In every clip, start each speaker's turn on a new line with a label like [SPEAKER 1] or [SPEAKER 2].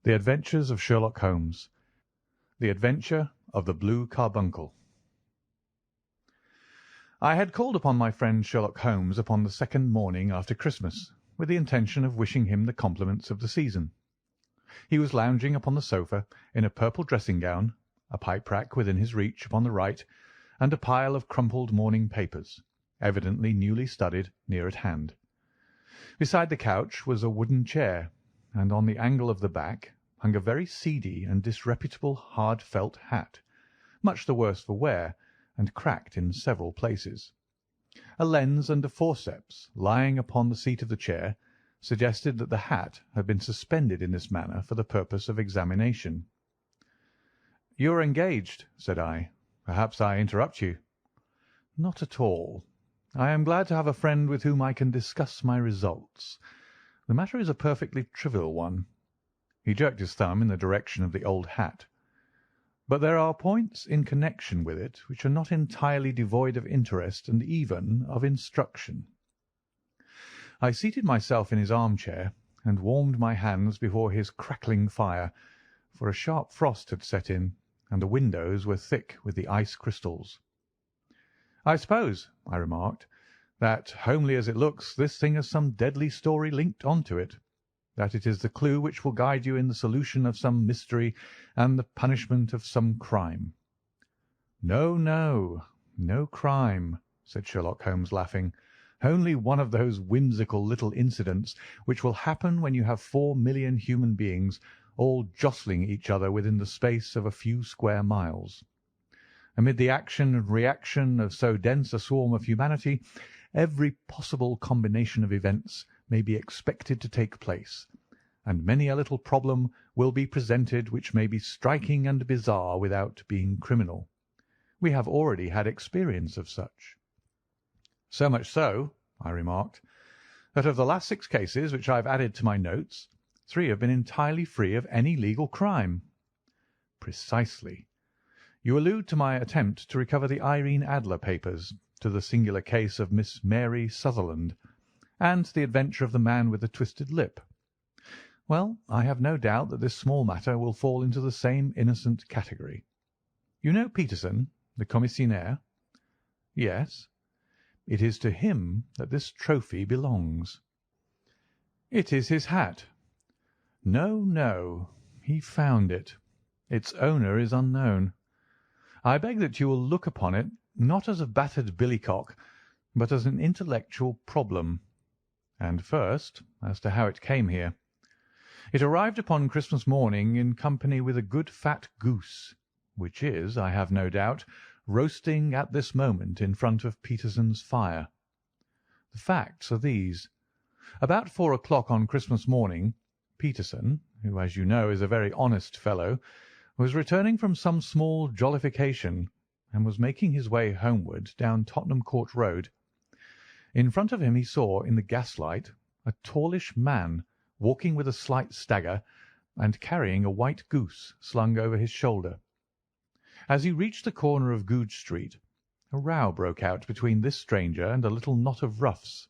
[SPEAKER 1] The Adventures of Sherlock Holmes. The Adventure of the Blue Carbuncle. I had called upon my friend Sherlock Holmes upon the second morning after Christmas, with the intention of wishing him the compliments of the season. He was lounging upon the sofa in a purple dressing-gown, a pipe-rack within his reach upon the right, and a pile of crumpled morning papers, evidently newly studied, near at hand. Beside the couch was a wooden chair, and on the angle of the back hung a very seedy and disreputable hard felt hat, much the worse for wear, and cracked in several places. A lens and a forceps lying upon the seat of the chair suggested that the hat had been suspended in this manner for the purpose of examination. "You are engaged," said I. "Perhaps I interrupt you." "Not at all. I am glad to have a friend with whom I can discuss my results. The matter is a perfectly trivial one." He jerked his thumb in the direction of the old hat. "But there are points in connection with it which are not entirely devoid of interest and even of instruction." I seated myself in his armchair and warmed my hands before his crackling fire, for a sharp frost had set in, and the windows were thick with the ice crystals. "I suppose," I remarked, "that, homely as it looks, this thing has some deadly story linked on to it, that it is the clue which will guide you in the solution of some mystery and the punishment of some crime." "No, no, no crime," said Sherlock Holmes, laughing. "Only one of those whimsical little incidents which will happen when you have 4,000,000 human beings all jostling each other within the space of a few square miles. Amid the action and reaction of so dense a swarm of humanity, every possible combination of events may be expected to take place, and many a little problem will be presented which may be striking and bizarre without being criminal. We have already had experience of such." "So much so," I remarked, "that of the last 6 cases which I have added to my notes, 3 have been entirely free of any legal crime." "Precisely. You allude to my attempt to recover the Irene Adler papers, to the singular case of Miss Mary Sutherland, and to the adventure of the man with the twisted lip. Well, I have no doubt that this small matter will fall into the same innocent category. You know Peterson, the commissionaire?" "Yes." "It is to him that this trophy belongs." "It is his hat." "No, no. He found it. Its owner is unknown. I beg that you will look upon it, not as a battered billycock, but as an intellectual problem. And first, as to how it came here. It arrived upon Christmas morning in company with a good fat goose, which is, I have no doubt, roasting at this moment in front of Peterson's fire. The facts are these. About 4 o'clock on Christmas morning, Peterson, who, as you know, is a very honest fellow, was returning from some small jollification, and was making his way homeward down Tottenham Court Road. In front of him he saw, in the gaslight, a tallish man walking with a slight stagger, and carrying a white goose slung over his shoulder. As he reached the corner of Goodge Street, a row broke out between this stranger and a little knot of roughs.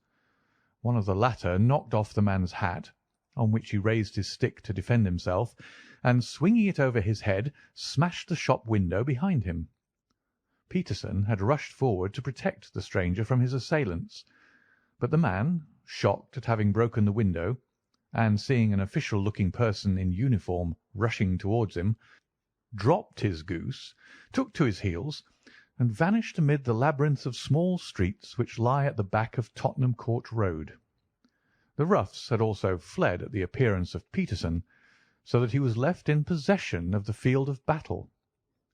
[SPEAKER 1] One of the latter knocked off the man's hat, on which he raised his stick to defend himself, and, swinging it over his head, smashed the shop window behind him. Peterson had rushed forward to protect the stranger from his assailants, but the man, shocked at having broken the window, and seeing an official-looking person in uniform rushing towards him, dropped his goose, took to his heels, and vanished amid the labyrinth of small streets which lie at the back of Tottenham Court Road. The roughs had also fled at the appearance of Peterson, so that he was left in possession of the field of battle,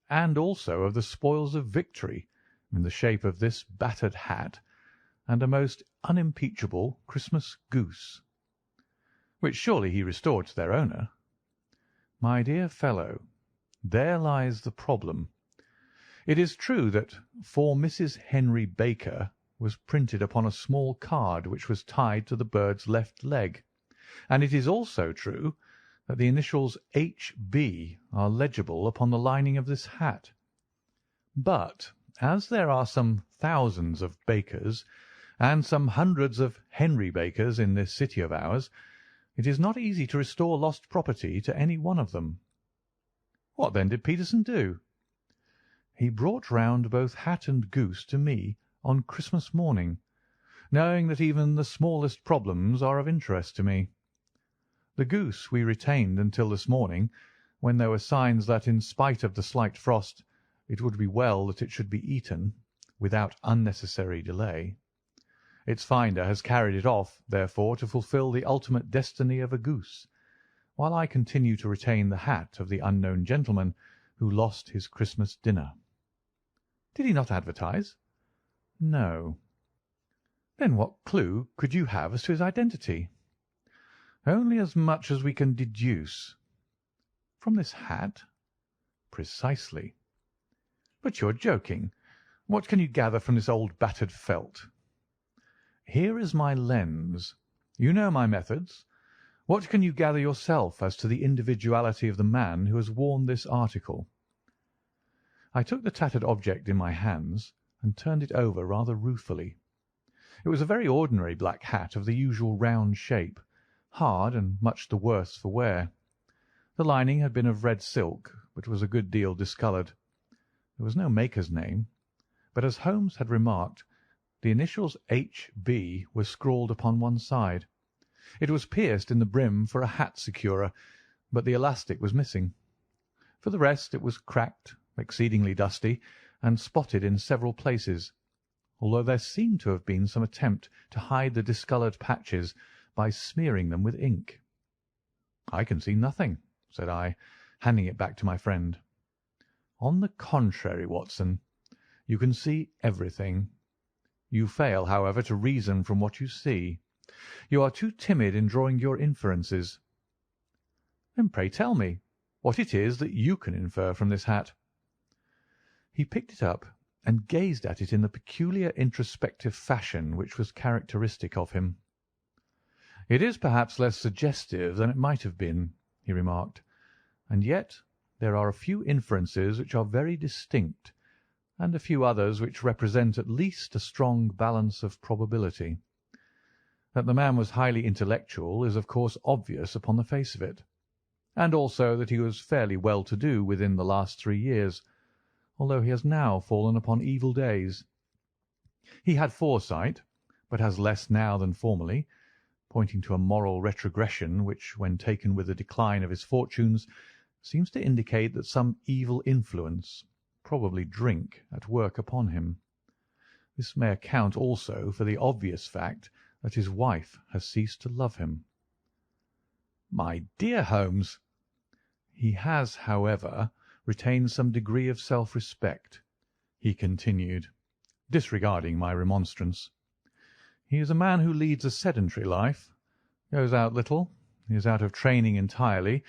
[SPEAKER 1] and also of the spoils of victory, in the shape of this battered hat and a most unimpeachable Christmas goose, which surely he restored to their owner. My dear fellow, there lies the problem. It is true that "For Mrs. Henry Baker" was printed upon a small card which was tied to the bird's left leg, and it is also true that the initials H.B. are legible upon the lining of this hat. But as there are some thousands of Bakers and some hundreds of Henry Bakers in this city of ours, It is not easy to restore lost property to any one of them." "What then did Peterson do?" "He brought round both hat and goose to me on Christmas morning, knowing that even the smallest problems are of interest to me. The goose we retained until this morning, when there were signs that, in spite of the slight frost, it would be well that it should be eaten without unnecessary delay. Its finder has carried it off, therefore, to fulfil the ultimate destiny of a goose, while I continue to retain the hat of the unknown gentleman who lost his Christmas dinner." "Did he not advertise?" "No." "Then what clue could you have as to his identity?" "Only as much as we can deduce." "From this hat?" "Precisely." "But you are joking. What can you gather from this old battered felt?" "Here is my lens. You know my methods. What can you gather yourself as to the individuality of the man who has worn this article?" I took the tattered object in my hands and turned it over rather ruefully. It was a very ordinary black hat of the usual round shape, hard and much the worse for wear. The lining had been of red silk, but was a good deal discoloured. There was no maker's name, but, as Holmes had remarked, the initials H.B. were scrawled upon one side. It was pierced in the brim for a hat securer, but the elastic was missing. For the rest, it was cracked, exceedingly dusty, and spotted in several places, although there seemed to have been some attempt to hide the discoloured patches by smearing them with ink. "I can see nothing," said I, handing it back to my friend. "On the contrary, Watson, you can see everything. You fail, however, to reason from what you see. You are too timid in drawing your inferences." "Then pray tell me what it is that you can infer from this hat." He picked it up and gazed at it in the peculiar introspective fashion which was characteristic of him. "It is perhaps less suggestive than it might have been," he remarked, "and yet there are a few inferences which are very distinct, and a few others which represent at least a strong balance of probability. That the man was highly intellectual is of course obvious upon the face of it, and also that he was fairly well to do within the last 3 years, although he has now fallen upon evil days. He had foresight, but has less now than formerly, pointing to a moral retrogression which, when taken with the decline of his fortunes, seems to indicate that some evil influence, probably drink, at work upon him. This may account also for the obvious fact that his wife has ceased to love him." "My dear Holmes!" "He has, however, retained some degree of self-respect," he continued, disregarding my remonstrance. "He is a man who leads a sedentary life, goes out little, is out of training entirely,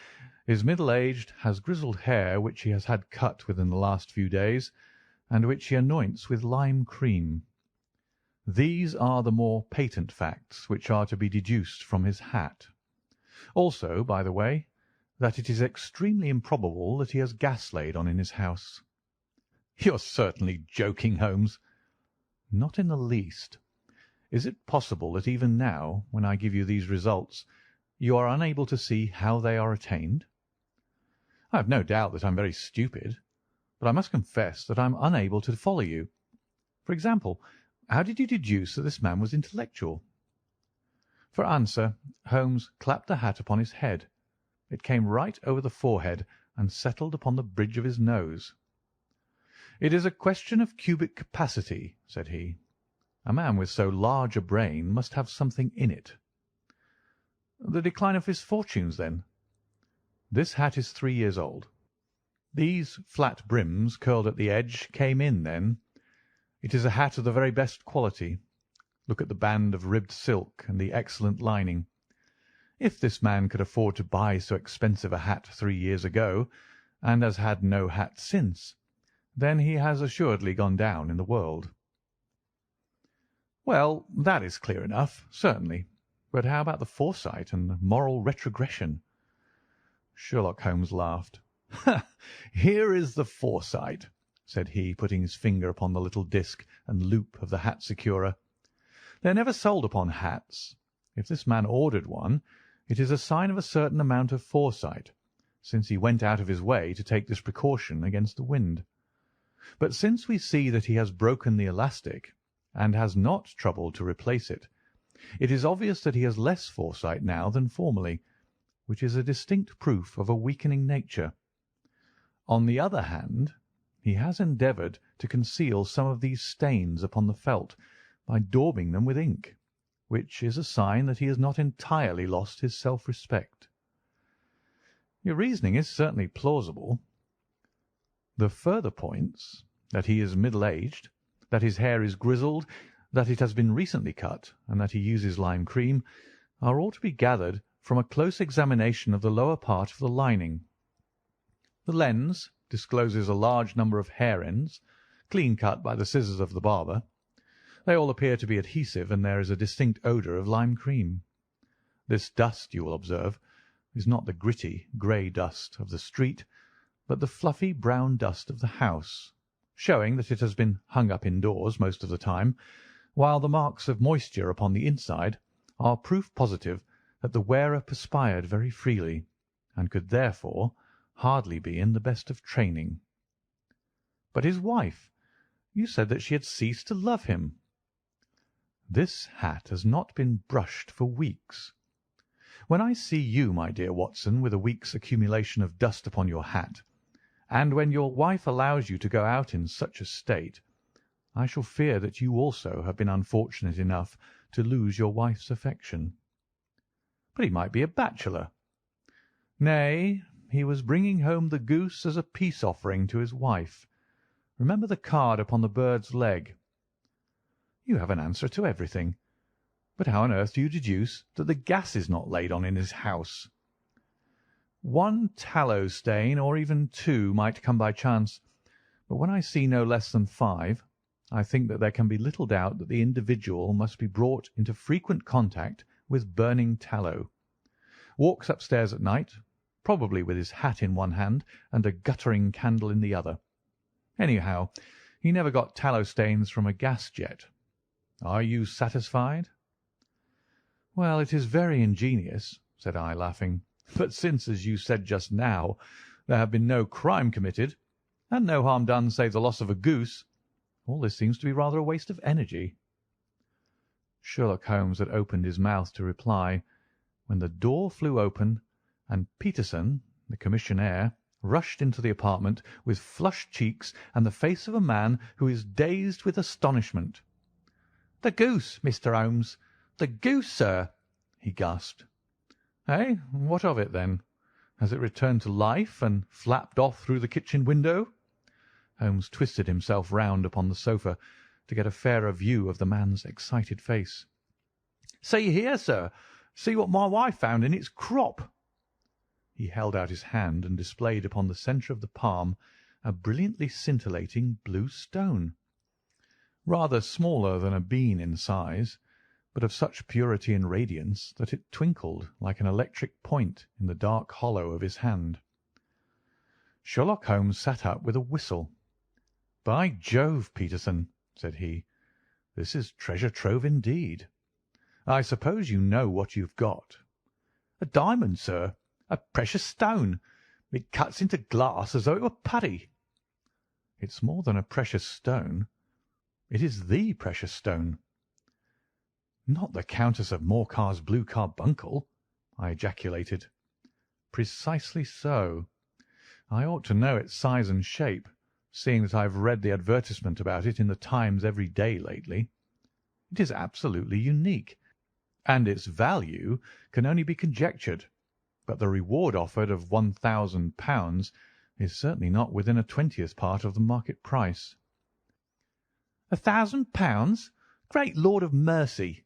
[SPEAKER 1] is middle-aged, has grizzled hair which he has had cut within the last few days, and which he anoints with lime cream. These are the more patent facts which are to be deduced from his hat. Also, by the way, that it is extremely improbable that he has gas laid on in his house." "You're certainly joking, Holmes." "Not in the least. Is it possible that even now, when I give you these results, you are unable to see how they are attained?" "I have no doubt that I am very stupid, but I must confess that I am unable to follow you. For example, how did you deduce that this man was intellectual?" For answer, Holmes clapped the hat upon his head. It came right over the forehead and settled upon the bridge of his nose. "It is a question of cubic capacity," said he. "A man with so large a brain must have something in it." "The decline of his fortunes, then?" "This hat is 3 years old. These flat brims curled at the edge came in then. It is a hat of the very best quality. Look at the band of ribbed silk and the excellent lining. If this man could afford to buy so expensive a hat 3 years ago, and has had no hat since, then he has assuredly gone down in the world." "Well, that is clear enough, certainly. But how about the foresight and the moral retrogression?" Sherlock Holmes laughed. "Here is the foresight," said he, putting his finger upon the little disc and loop of the hat securer. "They are never sold upon hats. If this man ordered one, It is a sign of a certain amount of foresight, since he went out of his way to take this precaution against the wind. But since we see that he has broken the elastic, and has not troubled to replace it, it is obvious that he has less foresight now than formerly, which is a distinct proof of a weakening nature. On the other hand, he has endeavoured to conceal some of these stains upon the felt by daubing them with ink, which is a sign that he has not entirely lost his self-respect. Your reasoning is certainly plausible. The further points, that he is middle-aged, that his hair is grizzled, that it has been recently cut, and that he uses lime cream, are all to be gathered from a close examination of the lower part of the lining. The lens discloses a large number of hair ends, clean cut by the scissors of the barber. They all appear to be adhesive, and there is a distinct odour of lime cream. This dust, you will observe, is not the gritty, grey dust of the street, but the fluffy brown dust of the house, showing that it has been hung up indoors most of the time, while the marks of moisture upon the inside are proof positive that the wearer perspired very freely, and could therefore hardly be in the best of training. But his wife, you said that she had ceased to love him. This hat has not been brushed for weeks. When I see you, my dear Watson, with a week's accumulation of dust upon your hat, and when your wife allows you to go out in such a state, I shall fear that you also have been unfortunate enough to lose your wife's affection. But he might be a bachelor. Nay, he was bringing home the goose as a peace offering to his wife. Remember the card upon the bird's leg. You have an answer to everything. But how on earth do you deduce that the gas is not laid on in his house? One tallow stain, or even two, might come by chance, but when I see no less than 5, I think that there can be little doubt that the individual must be brought into frequent contact with burning tallow. Walks upstairs at night, probably with his hat in one hand and a guttering candle in the other. Anyhow, he never got tallow stains from a gas jet. Are you satisfied? Well, it is very ingenious, said I, laughing. But since, as you said just now, there have been no crime committed, and no harm done save the loss of a goose, all this seems to be rather a waste of energy. Sherlock Holmes had opened his mouth to reply, when the door flew open, and Peterson, the commissionaire, rushed into the apartment with flushed cheeks and the face of a man who is dazed with astonishment. "The goose, Mr. Holmes! The goose, sir!" he gasped. "Eh? What of it, then? Has it returned to life and flapped off through the kitchen window?" Holmes twisted himself round upon the sofa to get a fairer view of the man's excited face. "See here, sir! See what my wife found in its crop!" He held out his hand and displayed upon the centre of the palm a brilliantly scintillating blue stone, rather smaller than a bean in size, but of such purity and radiance that it twinkled like an electric point in the dark hollow of his hand. Sherlock Holmes sat up with a whistle. "By Jove, Peterson," said he, "this is treasure trove indeed. I suppose you know what you've got." "A diamond, sir. A precious stone. It cuts into glass as though it were putty." "It's more than a precious stone. It is the precious stone." "Not the Countess of Morcar's blue carbuncle?" I ejaculated. "Precisely so. I ought to know its size and shape, seeing that I have read the advertisement about it in the Times every day lately. It is absolutely unique, and its value can only be conjectured, but the reward offered of £1,000 is certainly not within a 20th part of the market price." £1,000? Great Lord of mercy!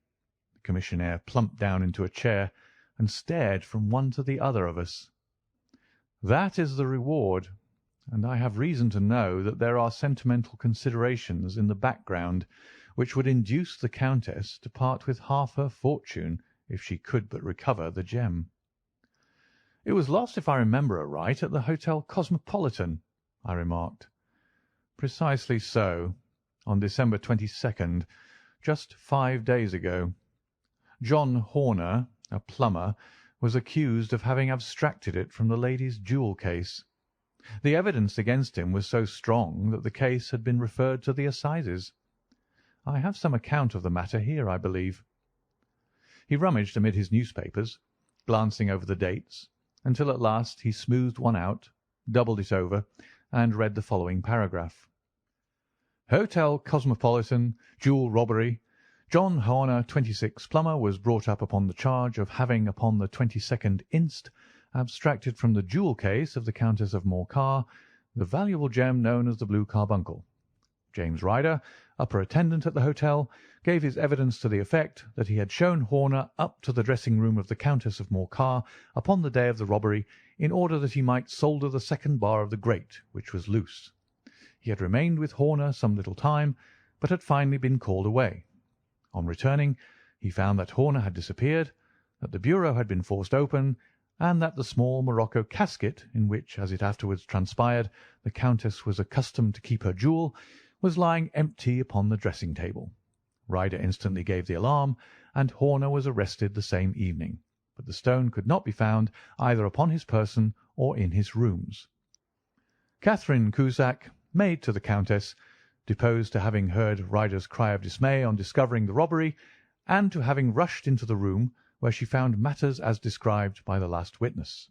[SPEAKER 1] The commissionaire plumped down into a chair and stared from one to the other of us. "That is the reward, and I have reason to know that there are sentimental considerations in the background which would induce the Countess to part with half her fortune if she could but recover the gem." "It was lost, if I remember aright, at the Hotel Cosmopolitan," I remarked. "Precisely so, on December 22nd, just 5 days ago. John Horner, a plumber, was accused of having abstracted it from the lady's jewel case. The evidence against him was so strong that the case had been referred to the assizes. I have some account of the matter here, I believe." He rummaged amid his newspapers, glancing over the dates, until at last he smoothed one out, doubled it over, and read the following paragraph: "Hotel Cosmopolitan, jewel robbery. John Horner, 26, plumber, was brought up upon the charge of having, upon the 22nd inst., abstracted from the jewel case of the Countess of Morcar the valuable gem known as the blue carbuncle. James Ryder, upper attendant at the hotel, gave his evidence to the effect that he had shown Horner up to the dressing-room of the Countess of Morcar upon the day of the robbery in order that he might solder the second bar of the grate, which was loose. He had remained with Horner some little time, but had finally been called away. On returning, he found that Horner had disappeared, that the bureau had been forced open, and that the small morocco casket, in which, as it afterwards transpired, the Countess was accustomed to keep her jewel, was lying empty upon the dressing-table. Ryder instantly gave the alarm, and Horner was arrested the same evening, but the stone could not be found either upon his person or in his rooms. Catherine Cusack, maid to the Countess, deposed to having heard Ryder's cry of dismay on discovering the robbery, and to having rushed into the room, where she found matters as described by the last witness.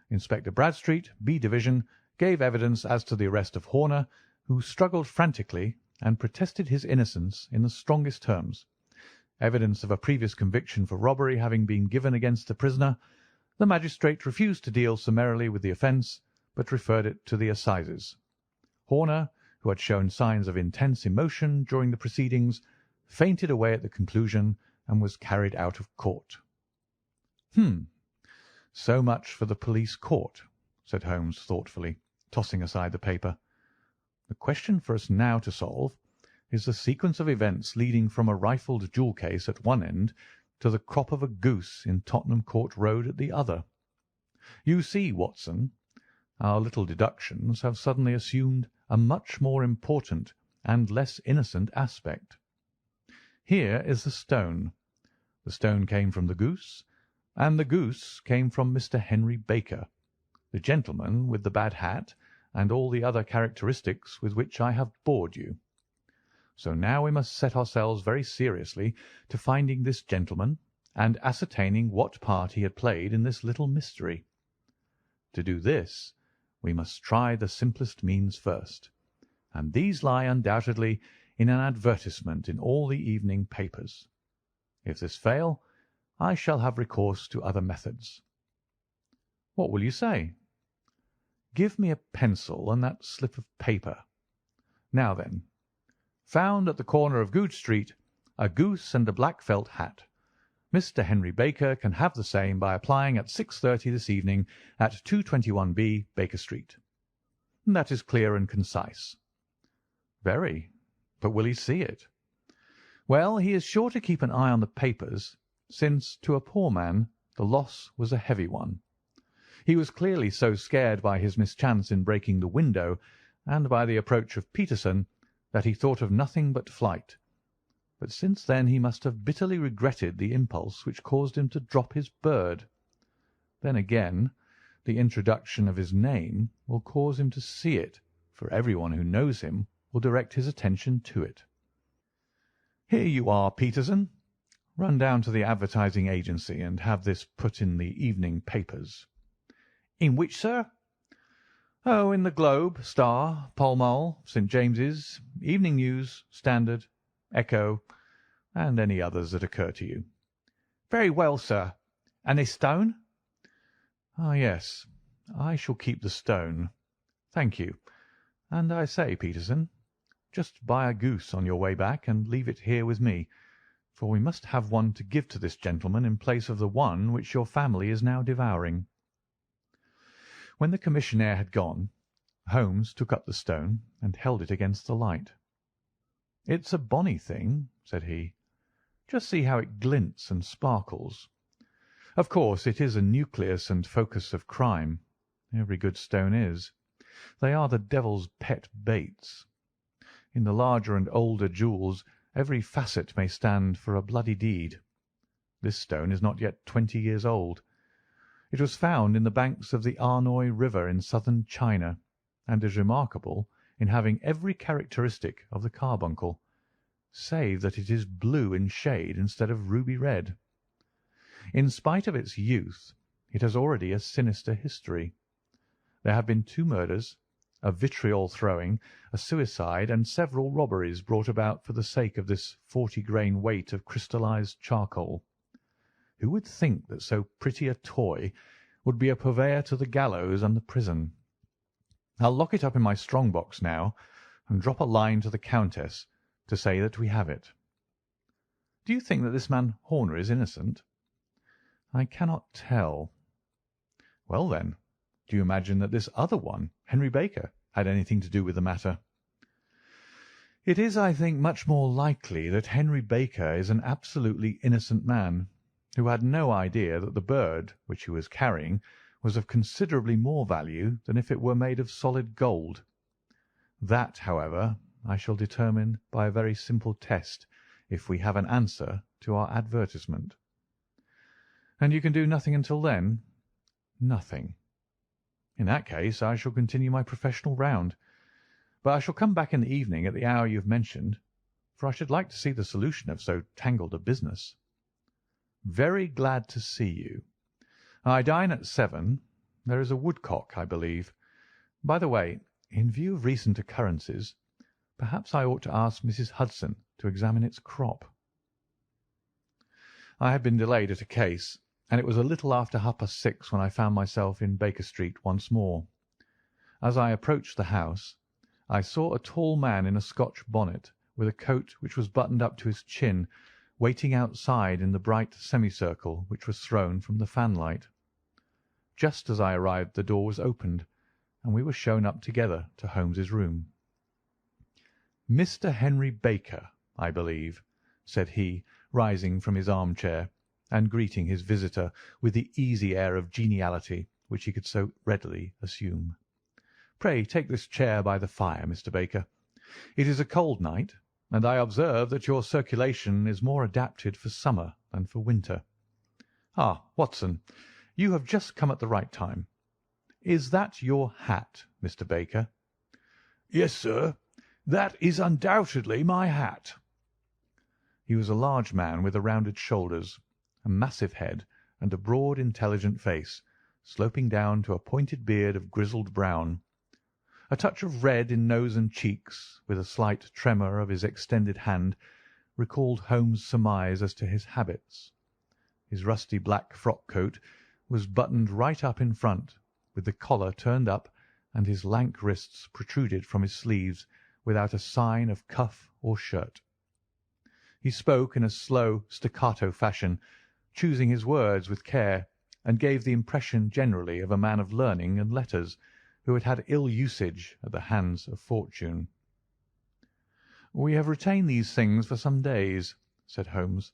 [SPEAKER 1] Inspector Bradstreet, B Division, gave evidence as to the arrest of Horner, who struggled frantically and protested his innocence in the strongest terms. Evidence of a previous conviction for robbery having been given against the prisoner, the magistrate refused to deal summarily with the offence, but referred it to the assizes. Horner, who had shown signs of intense emotion during the proceedings, fainted away at the conclusion and was carried out of court. So much for the police court," said Holmes thoughtfully, tossing aside the paper. "The question for us now to solve is the sequence of events leading from a rifled jewel case at one end to the crop of a goose in Tottenham Court Road at the other. You see, Watson, our little deductions have suddenly assumed a much more important and less innocent aspect. Here is the stone. The stone came from the goose, and the goose came from Mr. Henry Baker, the gentleman with the bad hat and all the other characteristics with which I have bored you. So now we must set ourselves very seriously to finding this gentleman and ascertaining what part he had played in this little mystery. To do this, we must try the simplest means first, and these lie undoubtedly in an advertisement in all the evening papers. If this fail, I shall have recourse to other methods. What will you say? Give me a pencil and that slip of paper. Now then, found at the corner of Goodge Street a goose and a black felt hat. Mr. Henry Baker can have the same by applying at 6:30 this evening at 221B Baker Street. That is clear and concise. Very. But will he see it? Well, he is sure to keep an eye on the papers, since to a poor man the loss was a heavy one. He was clearly so scared by his mischance in breaking the window and by the approach of Peterson that he thought of nothing but flight. But since then he must have bitterly regretted the impulse which caused him to drop his bird. Then again, the introduction of his name will cause him to see it, for everyone who knows him will direct his attention to it. Here you are, Peterson. Run down to the advertising agency and have this put in the evening papers. In which, sir? Oh, in the Globe, Star, Pall Mall, St. James's, Evening News, Standard, Echo, and any others that occur to you. Very well, sir. And this stone? Ah, yes. I shall keep the stone. Thank you. And I say, Peterson, just buy a goose on your way back and leave it here with me, for we must have one to give to this gentleman in place of the one which your family is now devouring. When the commissionaire had gone, Holmes took up the stone and held it against the light. "It's a bonny thing," said he. "Just see how it glints and sparkles. Of course, it is a nucleus and focus of crime. Every good stone is. They are the devil's pet baits. In the larger and older jewels every facet may stand for a bloody deed. This stone is not yet 20 years old. It was found in the banks of the Arnoy River in southern China, and is remarkable in having every characteristic of the carbuncle, save that it is blue in shade instead of ruby red. In spite of its youth, it has already a sinister history. There have been 2 murders, a vitriol throwing, a suicide, and several robberies brought about for the sake of this 40-grain weight of crystallized charcoal. Who would think that so pretty a toy would be a purveyor to the gallows and the prison? I'll lock it up in my strong-box now, and drop a line to the Countess to say that we have it. Do you think that this man Horner is innocent? I cannot tell. Well, then, do you imagine that this other one, Henry Baker, had anything to do with the matter? It is, I think, much more likely that Henry Baker is an absolutely innocent man, who had no idea that the bird which he was carrying was of considerably more value than if it were made of solid gold. That, however, I shall determine by a very simple test if we have an answer to our advertisement. And you can do nothing until then? Nothing. In that case, I shall continue my professional round, but I shall come back in the evening at the hour you have mentioned, for I should like to see the solution of so tangled a business. Very glad to see you. I dine at 7. There is a woodcock, I believe. By the way, in view of recent occurrences, perhaps I ought to ask Mrs. Hudson to examine its crop. I had been delayed at a case, and it was a little after 6:30 when I found myself in Baker Street once more. As I approached the house, I saw a tall man in a Scotch bonnet, with a coat which was buttoned up to his chin, waiting outside in the bright semicircle which was thrown from the fanlight. Just as I arrived, the door was opened, and we were shown up together to Holmes's room. "Mr. Henry Baker, I believe," said he, rising from his armchair, and greeting his visitor with the easy air of geniality which he could so readily assume. "Pray take this chair by the fire, Mr. Baker. It is a cold night, and I observe that your circulation is more adapted for summer than for winter. Ah, Watson, you have just come at the right time. Is that your hat, Mr. Baker?" "Yes, sir, that is undoubtedly my hat." He was a large man with rounded shoulders, a massive head, and a broad, intelligent face, sloping down to a pointed beard of grizzled brown. A touch of red in nose and cheeks, with a slight tremor of his extended hand, recalled Holmes' surmise as to his habits. His rusty black frock-coat was buttoned right up in front, with the collar turned up, and his lank wrists protruded from his sleeves without a sign of cuff or shirt. He spoke in a slow, staccato fashion, choosing his words with care, and gave the impression generally of a man of learning and letters who had had ill usage at the hands of fortune. "We have retained these things for some days," said Holmes,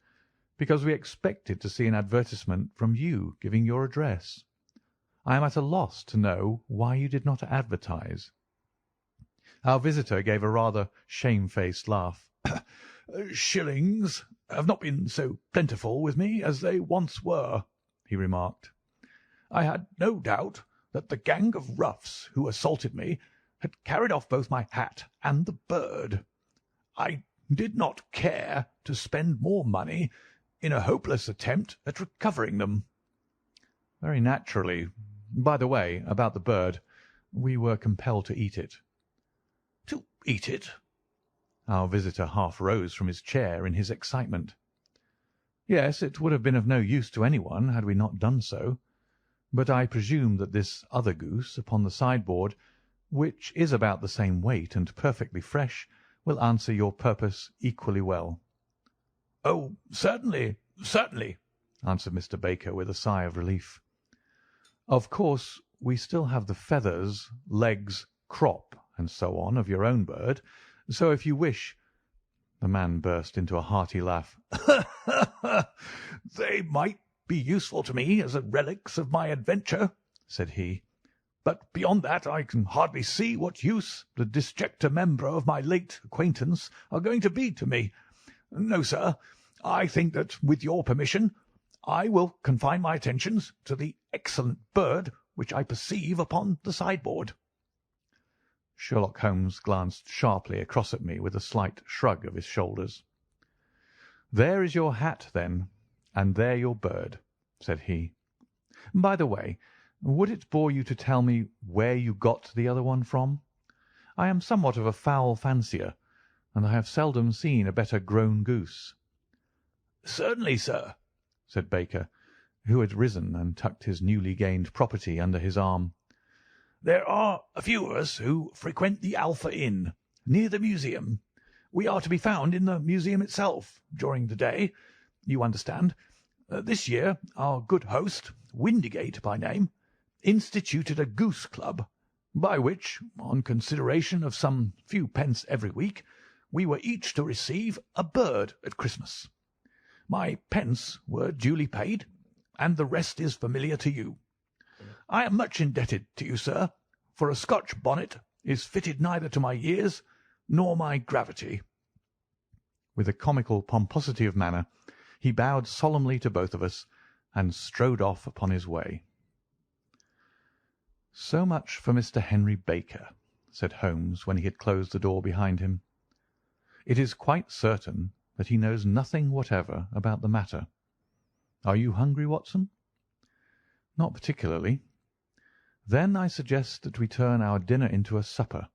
[SPEAKER 1] "because we expected to see an advertisement from you giving your address. I am at a loss to know why you did not advertise." Our visitor gave a rather shamefaced laugh. "Shillings have not been so plentiful with me as they once were," he remarked. "I had no doubt that the gang of roughs who assaulted me had carried off both my hat and the bird. I did not care to spend more money in a hopeless attempt at recovering them." "Very naturally. By the way, about the bird, we were compelled to eat it." "To eat it?" Our visitor half rose from his chair in his excitement. "Yes, it would have been of no use to anyone had we not done so. But I presume that this other goose upon the sideboard, which is about the same weight and perfectly fresh, will answer your purpose equally well." "Oh, certainly, certainly," answered Mr. Baker with a sigh of relief. "Of course, we still have the feathers, legs, crop, and so on of your own bird, so if you wish—" The man burst into a hearty laugh. "They might be useful to me as relics of my adventure," said he, "but beyond that I can hardly see what use the disjecta membra of my late acquaintance are going to be to me. No, sir, I think that, with your permission, I will confine my attentions to the excellent bird which I perceive upon the sideboard." Sherlock Holmes glanced sharply across at me with a slight shrug of his shoulders. "There is your hat, then, and there your bird," said he. "By the way, would it bore you to tell me where you got the other one from? I am somewhat of a fowl fancier, and I have seldom seen a better grown goose." "Certainly, sir," said Baker, who had risen and tucked his newly gained property under his arm. "There are a few of us who frequent the Alpha Inn, near the museum. We are to be found in the museum itself during the day, you understand. This year our good host, Windigate by name, instituted a goose club, by which, on consideration of some few pence every week, we were each to receive a bird at Christmas. My pence were duly paid, and the rest is familiar to you. I am much indebted to you, sir, for a Scotch bonnet is fitted neither to my years nor my gravity." With a comical pomposity of manner, he bowed solemnly to both of us and strode off upon his way. "So much for Mr. Henry Baker," said Holmes when he had closed the door behind him. "It is quite certain that he knows nothing whatever about the matter. Are you hungry, Watson?" "Not particularly." "Then I suggest that we turn our dinner into a supper,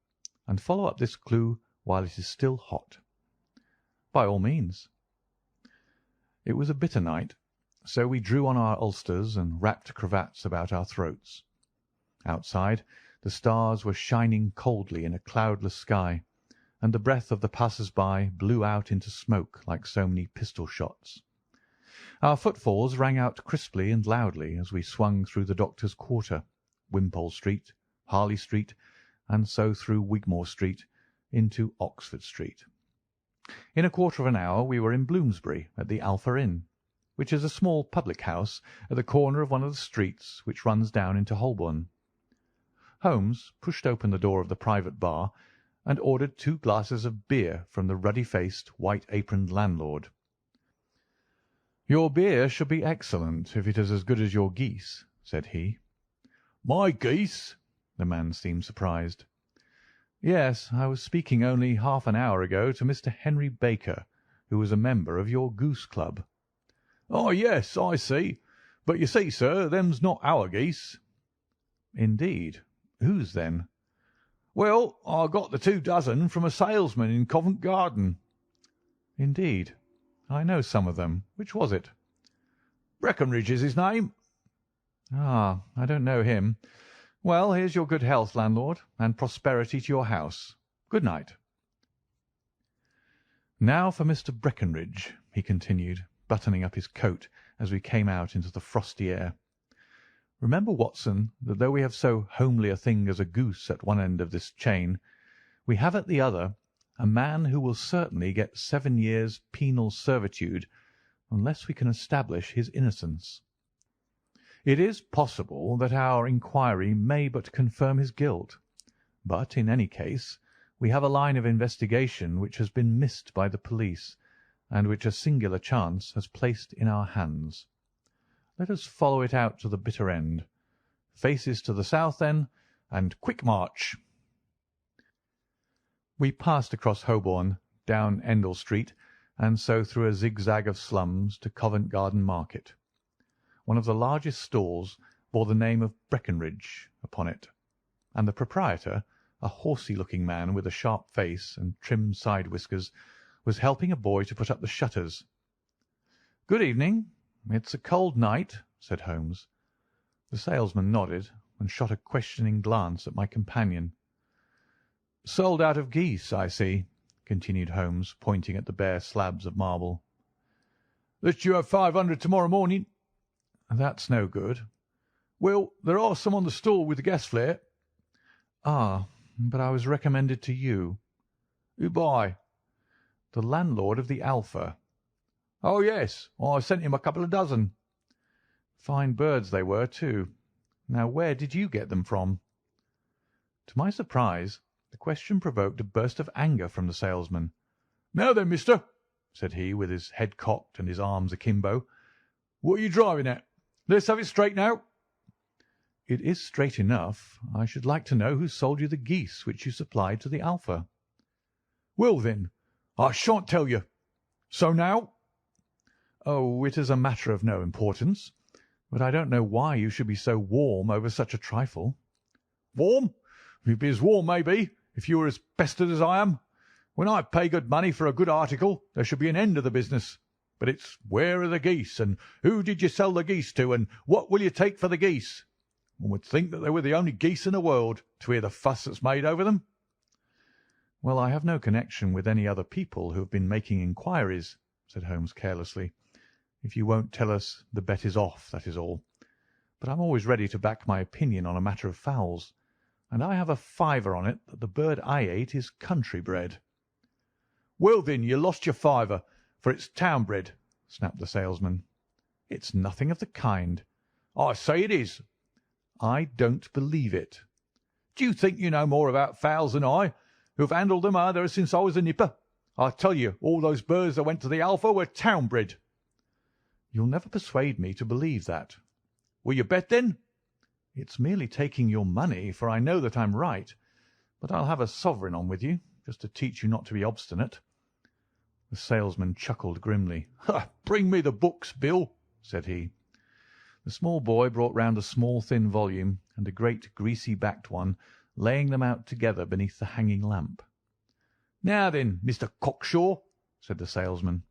[SPEAKER 1] and follow up this clue while it is still hot." "By all means." It was a bitter night, so we drew on our ulsters and wrapped cravats about our throats. Outside, the stars were shining coldly in a cloudless sky, and the breath of the passers-by blew out into smoke like so many pistol shots. Our footfalls rang out crisply and loudly as we swung through the Doctor's Quarter, Wimpole Street, Harley Street, and so through Wigmore Street into Oxford Street. In a quarter of an hour we were in Bloomsbury at the Alpha Inn, which is a small public house at the corner of one of the streets which runs down into Holborn. Holmes pushed open the door of the private bar and ordered 2 glasses of beer from the ruddy-faced, white-aproned landlord. "Your beer should be excellent if it is as good as your geese," said he. "My geese?" The man seemed surprised. "Yes, I was speaking only half an hour ago to Mr. Henry Baker, who was a member of your goose club." "Oh, yes, I see. But you see, sir, them's not our geese." "Indeed. Whose, then?" "Well, I got the 2 dozen from a salesman in Covent Garden." "Indeed. I know some of them. Which was it?" "Breckenridge is his name." "Ah, I don't know him. Well, here's your good health, landlord, and prosperity to your house. Good night." "Now for Mr. Breckenridge," he continued, buttoning up his coat as we came out into the frosty air. "Remember, Watson, that though we have so homely a thing as a goose at one end of this chain, we have at the other a man who will certainly get 7 years' penal servitude unless we can establish his innocence. It is possible that our inquiry may but confirm his guilt, but in any case we have a line of investigation which has been missed by the police, and which a singular chance has placed in our hands. Let us follow it out to the bitter end. Faces to the south, then, and quick march." We passed across Holborn, down Endell Street, and so through a zigzag of slums to Covent Garden Market. One of the largest stalls bore the name of Breckenridge upon it, and the proprietor, a horsey-looking man with a sharp face and trim side whiskers, was helping a boy to put up the shutters. "Good evening. It's a cold night," said Holmes. The salesman nodded and shot a questioning glance at my companion. "Sold out of geese, I see," continued Holmes, pointing at the bare slabs of marble. "Let you have 500 tomorrow morning." "That's no good."
[SPEAKER 2] "Well, there are some on the stall with the gas flare."
[SPEAKER 1] "Ah, but I was recommended to you."
[SPEAKER 2] "Who by?"
[SPEAKER 1] "The landlord of the Alpha."
[SPEAKER 2] "Oh, yes, I sent him a couple of dozen."
[SPEAKER 1] "Fine birds they were, too. Now, where did you get them from?" To my surprise, the question provoked a burst of anger from the salesman.
[SPEAKER 2] "Now then, mister,"
[SPEAKER 1] said he, with his head cocked and his arms akimbo,
[SPEAKER 2] "what are you driving at? Let's have it straight now."
[SPEAKER 1] "It is straight enough. I should like to know who sold you the geese which you supplied to the Alpha."
[SPEAKER 2] "Well, then, I shan't tell you. So now?"
[SPEAKER 1] "Oh, it is a matter of no importance. But I don't know why you should be so warm over such a trifle."
[SPEAKER 2] "Warm? You'd be as warm, maybe, if you were as pestered as I am. When I pay good money for a good article, there should be an end of the business. But it's where are the geese, and who did you sell the geese to, and what will you take for the geese? One would think that they were the only geese in the world, to hear the fuss that's made over them."
[SPEAKER 1] "Well, I have no connection with any other people who have been making inquiries," said Holmes carelessly. "If you won't tell us, the bet is off, that is all. But I'm always ready to back my opinion on a matter of fowls, and I have a fiver on it that the bird I ate is country bred."
[SPEAKER 2] "Well, then, you lost your fiver, for it's town bred," snapped the salesman.
[SPEAKER 1] "It's nothing of the kind."
[SPEAKER 2] "I say it is."
[SPEAKER 1] "I don't believe it."
[SPEAKER 2] "Do you think you know more about fowls than I, who have handled them ever since I was a nipper? I tell you, all those birds that went to the Alpha were town bred."
[SPEAKER 1] "You'll never persuade me to believe that."
[SPEAKER 2] "Will you bet, then?"
[SPEAKER 1] "It's merely taking your money, for I know that I'm right. But I'll have a sovereign on with you, just to teach you not to be obstinate." The salesman chuckled grimly.
[SPEAKER 2] "Bring me the books, Bill," said he.
[SPEAKER 1] The small boy brought round a small thin volume and a great greasy-backed one, laying them out together beneath the hanging lamp.
[SPEAKER 2] "Now then, Mr. Cockshaw," said the salesman,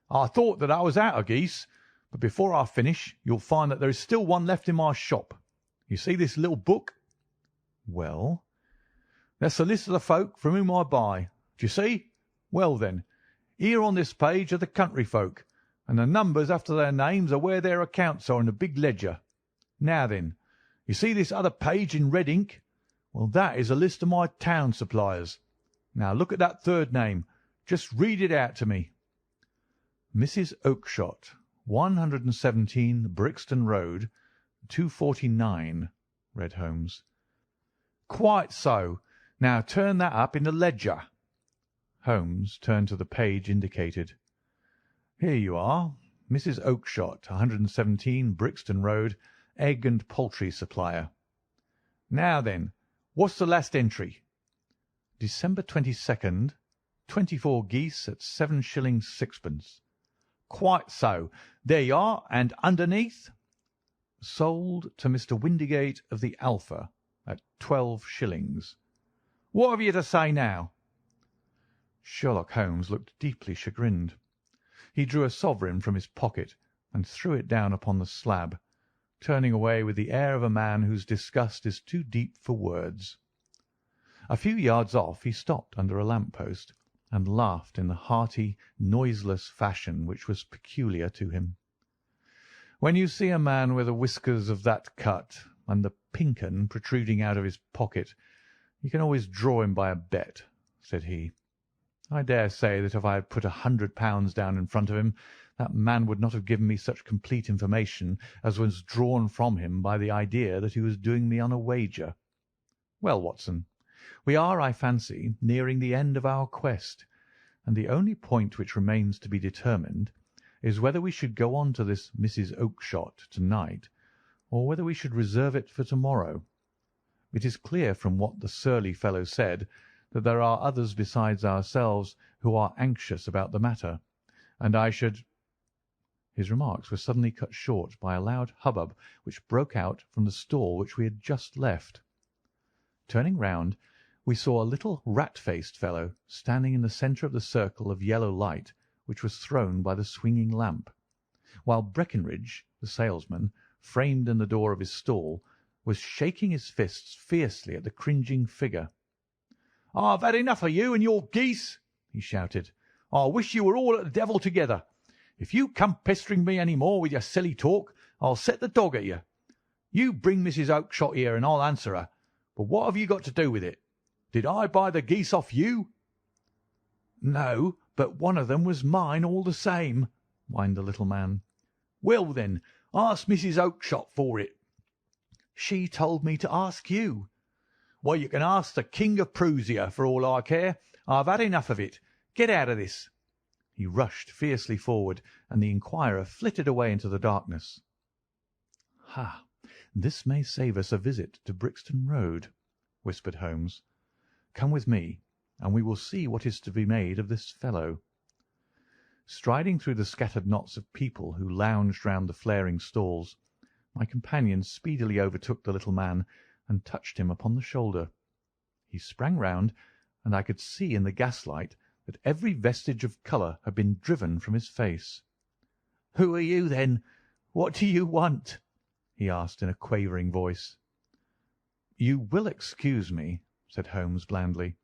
[SPEAKER 2] "I thought that I was out of geese, but before I finish you'll find that there is still one left in my shop. You see this little book?
[SPEAKER 1] "Well?"
[SPEAKER 2] "That's the list of the folk from whom I buy. Do you see? Well, then, here on this page are the country folk, and the numbers after their names are where their accounts are in the big ledger. Now then, you see this other page in red ink? Well, that is a list of my town suppliers. Now look at that third name. Just read it out to me."
[SPEAKER 1] "Mrs. Oakshott, 117 Brixton Road, 249," read Holmes.
[SPEAKER 2] "Quite so. Now turn that up in the ledger."
[SPEAKER 1] Holmes turned to the page indicated. "Here you are. Mrs. Oakshott, 117 Brixton Road, egg and poultry supplier."
[SPEAKER 2] "Now then, what's the last entry?"
[SPEAKER 1] "December 22nd, 24 geese at 7s. 6d."
[SPEAKER 2] "Quite so. There you are. And underneath?"
[SPEAKER 1] "Sold to Mr. Windigate of the Alpha at 12 shillings."
[SPEAKER 2] "What have you to say now?"
[SPEAKER 1] Sherlock Holmes looked deeply chagrined. He drew a sovereign from his pocket and threw it down upon the slab, turning away with the air of a man whose disgust is too deep for words. A few yards off he stopped under a lamp-post and laughed in the hearty, noiseless fashion which was peculiar to him. "When you see a man with the whiskers of that cut and the pink 'un protruding out of his pocket, you can always draw him by a bet," said he. "I dare say that if I had put £100 down in front of him, that man would not have given me such complete information as was drawn from him by the idea that he was doing me on a wager. Well, Watson, we are, I fancy, nearing the end of our quest, and the only point which remains to be determined is whether we should go on to this Mrs. Oakshott to-night, or whether we should reserve it for to-morrow. It is clear from what the surly fellow said that there are others besides ourselves who are anxious about the matter, and I should—" His remarks were suddenly cut short by a loud hubbub which broke out from the stall which we had just left. Turning round, we saw a little rat-faced fellow standing in the centre of the circle of yellow light which was thrown by the swinging lamp, while Breckinridge, the salesman, framed in the door of his stall, was shaking his fists fiercely at the cringing figure.
[SPEAKER 2] "I've had enough of you and your geese," he shouted. "I wish you were all at the devil together. If you come pestering me any more with your silly talk, I'll set the dog at you. You bring Mrs. Oakshott here and I'll answer her. But what have you got to do with it? Did I buy the geese off you?"
[SPEAKER 1] "No, but one of them was mine all the same," whined the little man.
[SPEAKER 2] "Well, then, ask Mrs. Oakshott for it."
[SPEAKER 1] "She told me to ask you."
[SPEAKER 2] "Well, you can ask the King of Prussia for all I care. I've had enough of it. Get out of this."
[SPEAKER 1] He rushed fiercely forward, and the inquirer flitted away into the darkness. "Ha! "This may save us a visit to Brixton Road," whispered Holmes. "Come with me, and we will see what is to be made of this fellow." Striding through the scattered knots of people who lounged round the flaring stalls, my companion speedily overtook the little man and touched him upon the shoulder. He sprang round, and I could see in the gaslight that every vestige of colour had been driven from his face. "Who are you, then? What do you want?" he asked in a quavering voice. "You will excuse me," said Holmes blandly,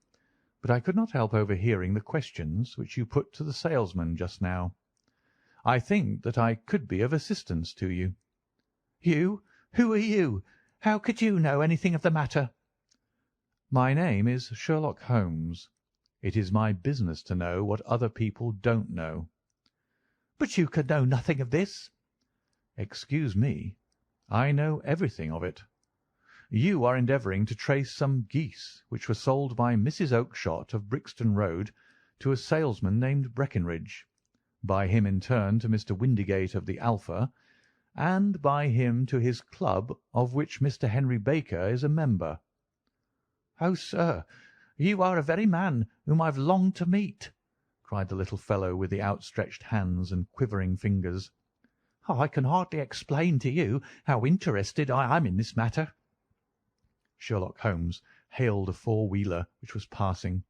[SPEAKER 1] "but I could not help overhearing the questions which you put to the salesman just now. I think that I could be of assistance to you." "You? Who are you? How could you know anything of the matter?" "My name is Sherlock Holmes. It is my business to know what other people don't know."
[SPEAKER 2] "But you could know nothing of this."
[SPEAKER 1] "Excuse me, I know everything of it. You are endeavouring to trace some geese which were sold by Mrs. Oakshott of Brixton Road to a salesman named Breckinridge, by him in turn to Mr. Windigate of the Alpha, and by him to his club of which Mr. Henry Baker is a member."
[SPEAKER 2] "Oh, sir, you are the very man whom I have longed to meet," cried the little fellow with the outstretched hands and quivering fingers. "I can hardly explain to you how interested I am in this matter."
[SPEAKER 1] Sherlock Holmes hailed a four-wheeler which was passing.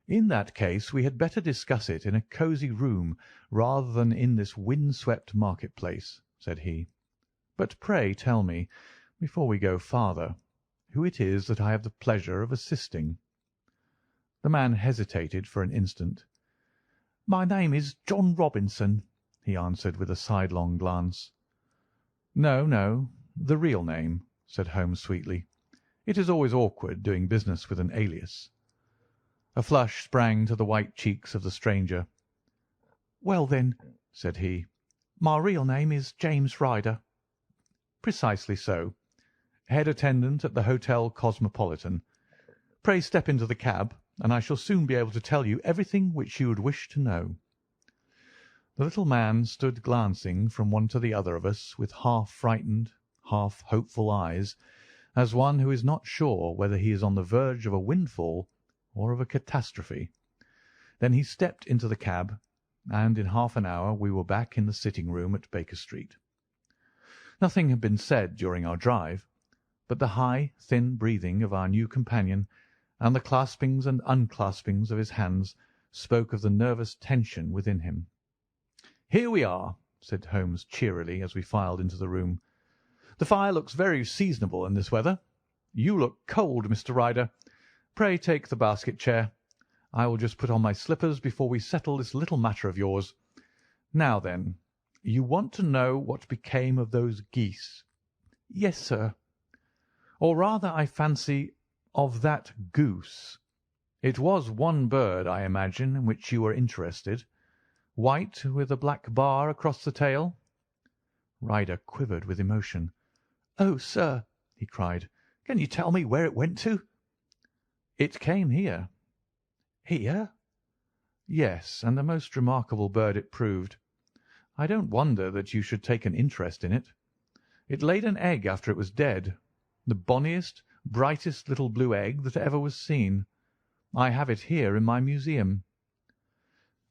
[SPEAKER 1] "In that case we had better discuss it in a cosy room rather than in this wind-swept market-place," said he. "But pray tell me, before we go farther, who it is that I have the pleasure of assisting." The man hesitated for an instant.
[SPEAKER 2] "My name is John Robinson," he answered with a sidelong glance.
[SPEAKER 1] "No, no, the real name," said Holmes sweetly. "It is always awkward doing business with an alias." A flush sprang to the white cheeks of the stranger.
[SPEAKER 2] "Well, then," said he, "my real name is James Ryder."
[SPEAKER 1] "Precisely so. Head attendant at the Hotel Cosmopolitan. Pray step into the cab, and I shall soon be able to tell you everything which you would wish to know." The little man stood glancing from one to the other of us with half-frightened, half-hopeful eyes, as one who is not sure whether he is on the verge of a windfall or of a catastrophe. Then he stepped into the cab, and in half an hour we were back in the sitting-room at Baker Street. Nothing had been said during our drive, but the high, thin breathing of our new companion and the claspings and unclaspings of his hands spoke of the nervous tension within him. "Here we are," said Holmes cheerily as we filed into the room. "The fire looks very seasonable in this weather. You look cold, Mr. Ryder. Pray take the basket chair. I will just put on my slippers before we settle this little matter of yours. Now then, you want to know what became of those geese?"
[SPEAKER 2] "Yes, sir."
[SPEAKER 1] "Or rather, I fancy, of that goose. It was one bird, I imagine, in which you were interested. White, with a black bar across the tail?" Ryder quivered with emotion.
[SPEAKER 2] "Oh, sir," he cried, "can you tell me where it went to?"
[SPEAKER 1] "It came here."
[SPEAKER 2] "Here?"
[SPEAKER 1] "Yes, and a most remarkable bird it proved. I don't wonder that you should take an interest in it. It laid an egg after it was dead, the bonniest, brightest little blue egg that ever was seen. I have it here in my museum."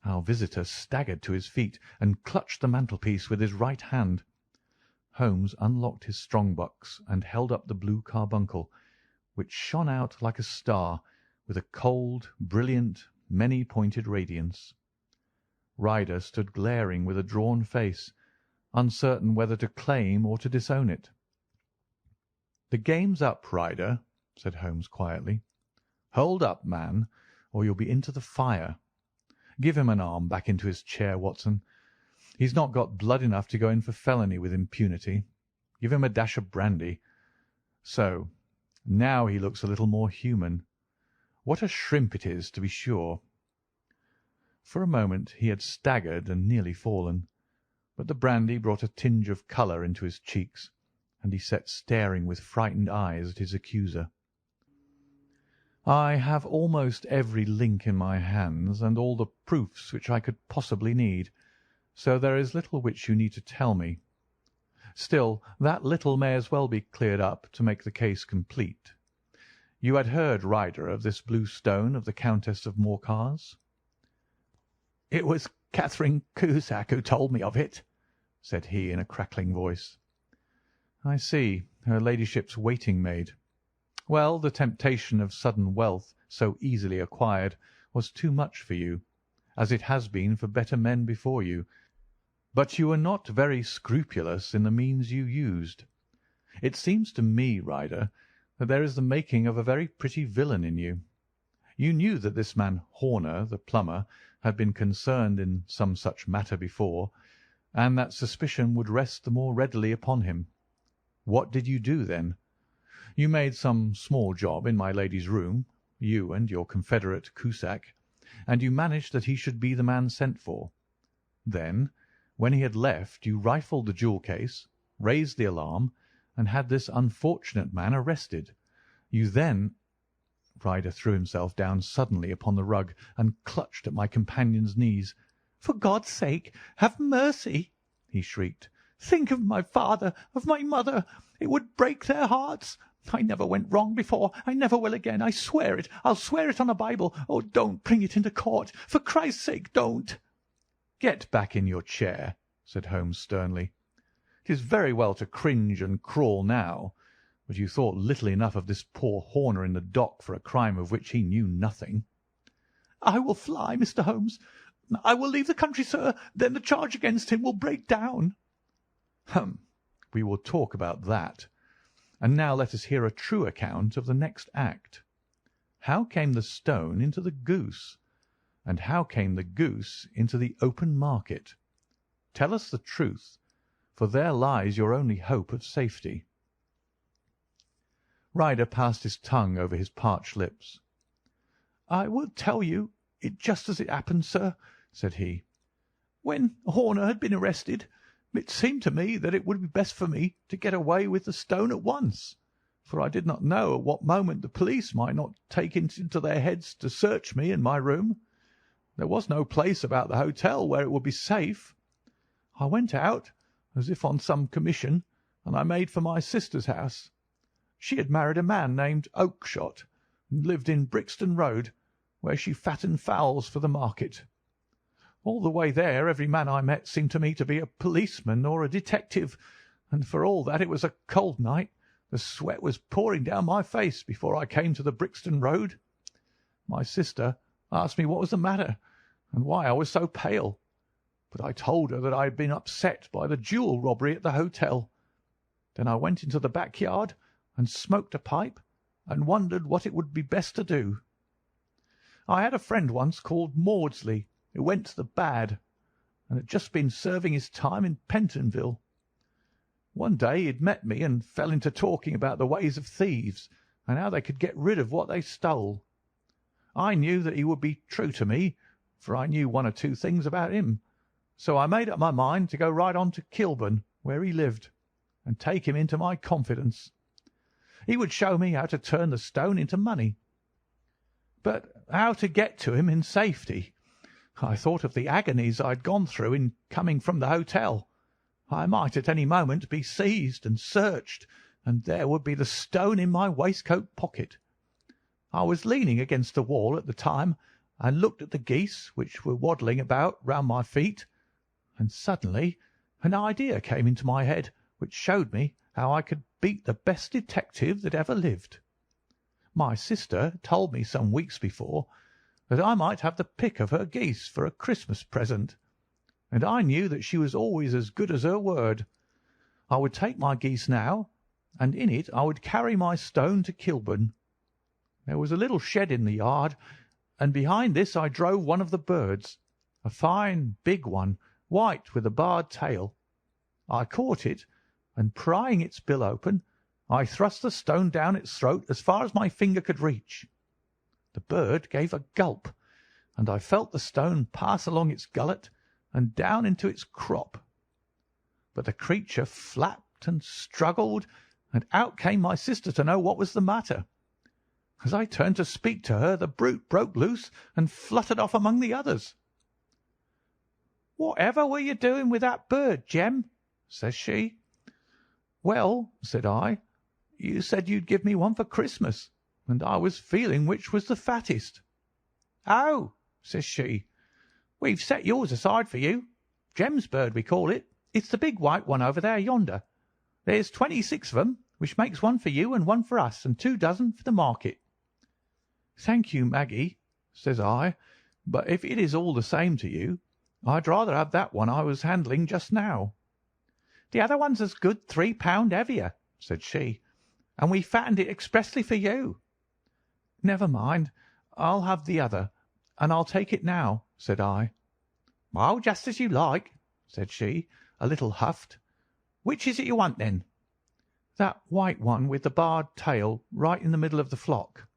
[SPEAKER 1] Our visitor staggered to his feet and clutched the mantelpiece with his right hand. Holmes unlocked his strong-box and held up the blue carbuncle, which shone out like a star with a cold, brilliant, many-pointed radiance. Ryder stood glaring with a drawn face, uncertain whether to claim or to disown it. "The game's up, Ryder," said Holmes quietly. "Hold up, man, or you'll be into the fire. Give him an arm back into his chair, Watson. He's not got blood enough to go in for felony with impunity. Give him a dash of brandy. So, now he looks a little more human. What a shrimp it is, to be sure." For a moment he had staggered and nearly fallen, but the brandy brought a tinge of colour into his cheeks, and he sat staring with frightened eyes at his accuser. "I have almost every link in my hands and all the proofs which I could possibly need, so there is little which you need to tell me. Still, that little may as well be cleared up to make the case complete. You had heard, Ryder, of this blue stone of the Countess of Morcar's?"
[SPEAKER 2] "It was Catherine Cusack who told me of it," said he in a crackling voice.
[SPEAKER 1] "I see. Her ladyship's waiting-maid. Well, the temptation of sudden wealth so easily acquired was too much for you, as it has been for better men before you, but you were not very scrupulous in the means you used. It seems to me, Ryder, that there is the making of a very pretty villain in you. You knew that this man Horner, the plumber, had been concerned in some such matter before, and that suspicion would rest the more readily upon him. What did you do then? You made some small job in my lady's room, you and your confederate Cusack, and you managed that he should be the man sent for. Then, when he had left, you rifled the jewel case, raised the alarm, and had this unfortunate man arrested. You then—" Ryder threw himself down suddenly upon the rug and clutched at my companion's knees.
[SPEAKER 2] "For God's sake, have mercy!" he shrieked. "Think of my father, of my mother. It would break their hearts. I never went wrong before. I never will again. I swear it. I'll swear it on a Bible. Oh, don't bring it into court. For Christ's sake, don't."
[SPEAKER 1] "Get back in your chair," said Holmes sternly. "It is very well to cringe and crawl now, but you thought little enough of this poor Horner in the dock for a crime of which he knew nothing."
[SPEAKER 2] "I will fly, Mr. Holmes. I will leave the country, sir. Then the charge against him will break down."
[SPEAKER 1] "Hum! We will talk about that. And now let us hear a true account of the next act. How came the stone into the goose? And how came the goose into the open market? Tell us the truth, for there lies your only hope of safety." Ryder passed his tongue over his parched lips.
[SPEAKER 2] "I will tell you it just as it happened, sir," said he. "When Horner had been arrested, it seemed to me that it would be best for me to get away with the stone at once, for I did not know at what moment the police might not take it into their heads to search me in my room. There was no place about the hotel where it would be safe. I went out, as if on some commission, and I made for my sister's house. She had married a man named Oakshott, and lived in Brixton Road, where she fattened fowls for the market. All the way there every man I met seemed to me to be a policeman or a detective, and for all that it was a cold night, the sweat was pouring down my face before I came to the Brixton Road. My sister asked me what was the matter, and why I was so pale, but I told her that I had been upset by the jewel robbery at the hotel. Then I went into the backyard and smoked a pipe and wondered what it would be best to do. I had a friend once called Maudsley, who went to the bad, and had just been serving his time in Pentonville. One day he had met me and fell into talking about the ways of thieves and how they could get rid of what they stole. I knew that he would be true to me, for I knew one or two things about him, so I made up my mind to go right on to Kilburn, where he lived, and take him into my confidence. He would show me how to turn the stone into money. But how to get to him in safety? I thought of the agonies I had gone through in coming from the hotel. I might at any moment be seized and searched, and there would be the stone in my waistcoat pocket. I was leaning against the wall at the time and looked at the geese which were waddling about round my feet, and suddenly an idea came into my head which showed me how I could beat the best detective that ever lived. My sister told me some weeks before that I might have the pick of her geese for a Christmas present, and I knew that she was always as good as her word. I would take my geese now, and in it I would carry my stone to Kilburn. There was a little shed in the yard, and behind this I drove one of the birds, a fine big one, white with a barred tail. I caught it, and prying its bill open, I thrust the stone down its throat as far as my finger could reach. The bird gave a gulp, and I felt the stone pass along its gullet and down into its crop. But the creature flapped and struggled, and out came my sister to know what was the matter. As I turned to speak to her, the brute broke loose and fluttered off among the others. "'Whatever were you doing with that bird, Jem?' says she. "Well," said I, "you said you'd give me one for Christmas, and I was feeling which was the fattest." "Oh," says she, "we've set yours aside for you. Jem's bird, we call it. It's the big white one over there yonder. There's 26 of 'em, which makes one for you and one for us, and 2 dozen for the market." "Thank you, Maggie," says I, "but if it is all the same to you, I'd rather have that one I was handling just now." "The other one's as good 3 pound heavier," said she, "and we fattened it expressly for you." "Never mind, I'll have the other, and I'll take it now," said I. "Oh, just as you like," said she, a little huffed. "Which is it you want, then?" "That white one with the barred tail right in the middle of the flock."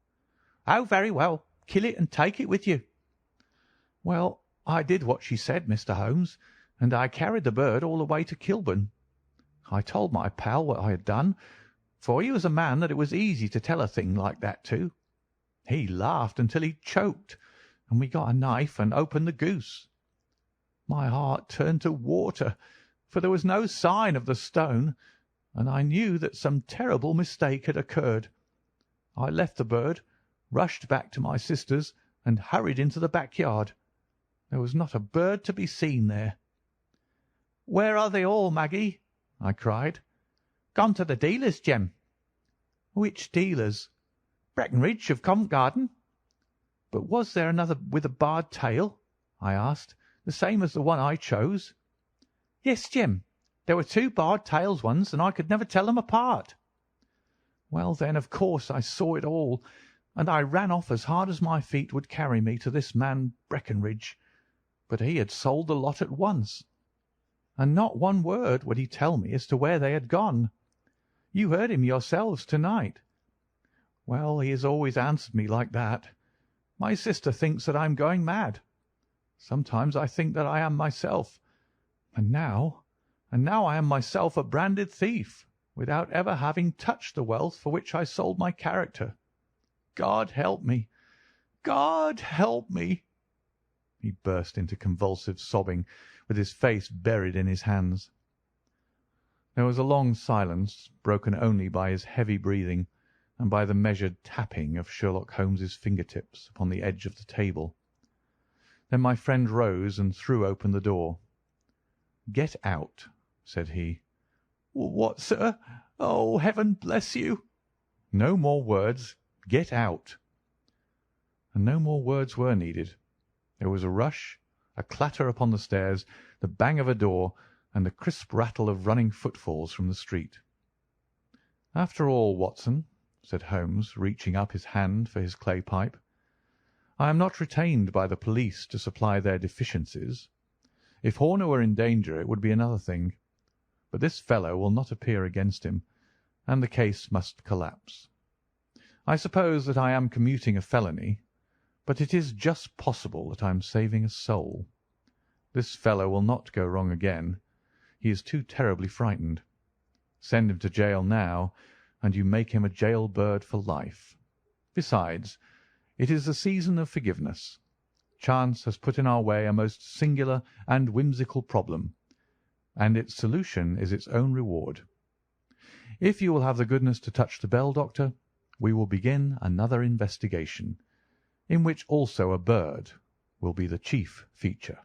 [SPEAKER 2] "Oh, very well. Kill it and take it with you." Well, I did what she said, Mr. Holmes, and I carried the bird all the way to Kilburn. I told my pal what I had done, for he was a man that it was easy to tell a thing like that to. He laughed until he choked, and we got a knife and opened the goose. My heart turned to water, for there was no sign of the stone, and I knew that some terrible mistake had occurred. I left the bird, rushed back to my sister's, and hurried into the backyard. There was not a bird to be seen there. "Where are they all, Maggie?" I cried. "Gone to the dealer's, Jem." "Which dealer's?" "Breckenridge of Covent Garden." "But was there another with a barred tail?" I asked, "the same as the one I chose?" "Yes, Jem. There were 2 barred tails once, and I could never tell them apart." Well, then, of course, I saw it all, and I ran off as hard as my feet would carry me to this man Breckenridge, but he had sold the lot at once, and not one word would he tell me as to where they had gone. You heard him yourselves to-night. Well, he has always answered me like that. My sister thinks that I am going mad. Sometimes I think that I am myself, and now I am myself a branded thief, without ever having touched the wealth for which I sold my character. God help me! God help me!" He burst into convulsive sobbing, with his face buried in his hands. There was a long silence, broken only by his heavy breathing and by the measured tapping of Sherlock Holmes's finger-tips upon the edge of the table. Then my friend rose and threw open the door. "Get out," said he. "What, sir? Oh, heaven bless you!" "No more words. Get out." And no more words were needed. There was a rush, a clatter upon the stairs, the bang of a door, and the crisp rattle of running footfalls from the street. "After all, Watson," said Holmes, reaching up his hand for his clay pipe, "I am not retained by the police to supply their deficiencies. If Horner were in danger it would be another thing, but this fellow will not appear against him, and the case must collapse. I suppose that I am commuting a felony, but it is just possible that I am saving a soul. This fellow will not go wrong again. He is too terribly frightened. Send him to jail now, and you make him a jail bird for life. Besides, it is the season of forgiveness. Chance has put in our way a most singular and whimsical problem, and its solution is its own reward. If you will have the goodness to touch the bell, Doctor, we will begin another investigation, in which also a bird will be the chief feature."